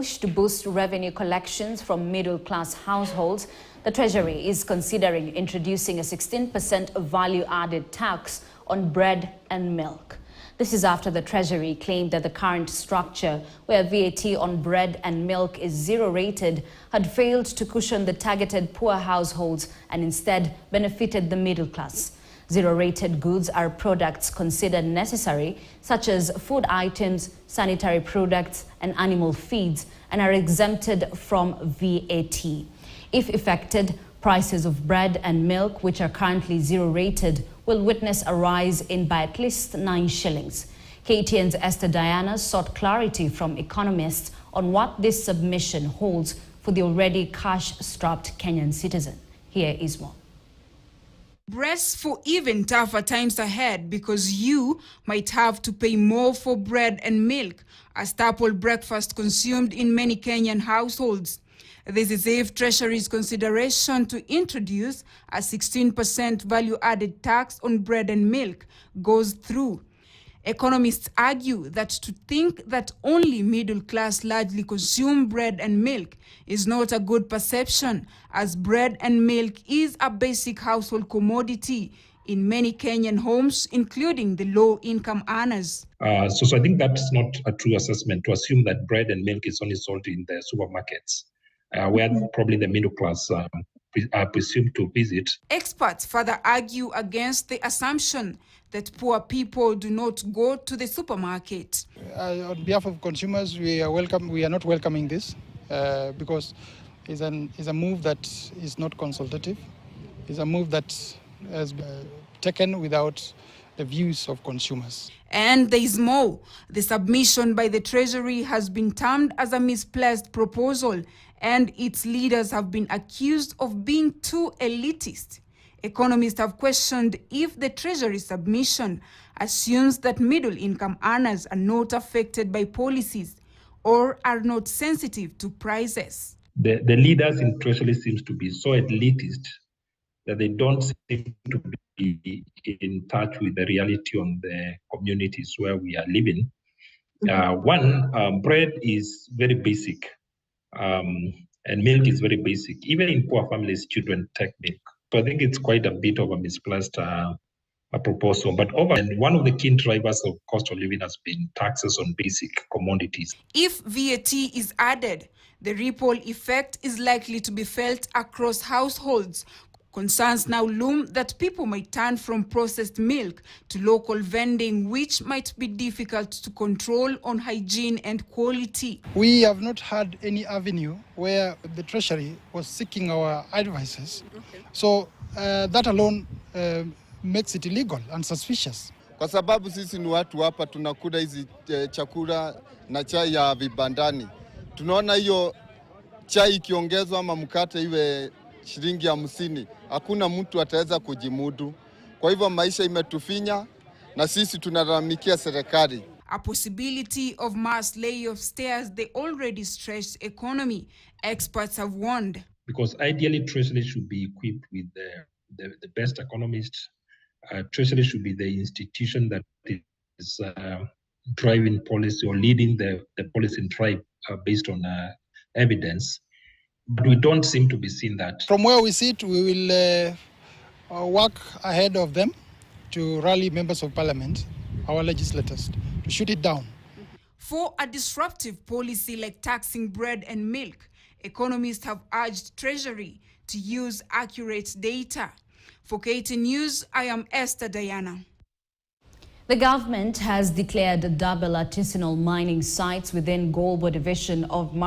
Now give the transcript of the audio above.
To boost revenue collections from middle-class households, the Treasury is considering introducing a 16% value-added tax on bread and milk. This is after the Treasury claimed that the current structure, where VAT on bread and milk is zero-rated, had failed to cushion the targeted poor households and instead benefited the middle class. Zero-rated goods are products considered necessary, such as food items, sanitary products, and animal feeds, and are exempted from VAT. If effected, prices of bread and milk, which are currently zero-rated, will witness a rise in by at least 9 shillings. KTN's Esther Diana sought clarity from economists on what this submission holds for the already cash-strapped Kenyan citizen. Here is more. Brace for even tougher times ahead, because you might have to pay more for bread and milk, a staple breakfast consumed in many Kenyan households. This is if Treasury's consideration to introduce a 16% value-added tax on bread and milk goes through. Economists argue that to think that only middle class largely consume bread and milk is not a good perception, as bread and milk is a basic household commodity in many Kenyan homes, including the low-income earners. So I think that's not a true assessment to assume that bread and milk is only sold in the supermarkets, where probably the middle class are presumed to visit. Experts further argue against the assumption that poor people do not go to the supermarket. On behalf of consumers, we are not welcoming this because it's a move that is not consultative. It's a move that has been taken without the views of consumers. And there is more. The submission by the Treasury has been termed as a misplaced proposal, and its leaders have been accused of being too elitist. Economists have questioned if the Treasury submission assumes that middle-income earners are not affected by policies or are not sensitive to prices. The leaders in Treasury seems to be so elitist that they don't seem to be in touch with the reality on the communities where we are living. Bread is very basic, and milk is very basic. Even in poor families, children take milk. So I think it's quite a bit of a misplaced proposal. But one of the key drivers of cost of living has been taxes on basic commodities. If VAT is added, the ripple effect is likely to be felt across households. Concerns now loom that people might turn from processed milk to local vending, which might be difficult to control on hygiene and quality. We have not had any avenue where the Treasury was seeking our advices. So that alone makes it illegal and suspicious. Kwa sababu sisi ni watu hapa tunakula hizi chakula na chai ya vibandani. Tunaona hiyo chai ikiongezwa ama mkate iwe shilingi 50, hakuna mtu ataweza kujimudu. Kwa hivyo maisha imetufinya na sisi tunalalamikia serikali. A possibility of mass layoffs stares the already stretched economy, experts have warned. Because ideally, Treasury should be equipped with the best economists. Treasury should be the institution that is driving policy or leading the policy and drive based on evidence. But we don't seem to be seeing that. From where we sit, we will work ahead of them to rally members of parliament, our legislators, to shoot it down. For a disruptive policy like taxing bread and milk, economists have urged Treasury to use accurate data. For KT News, I am Esther Diana. The government has declared double artisanal mining sites within Golbo division of Mombasa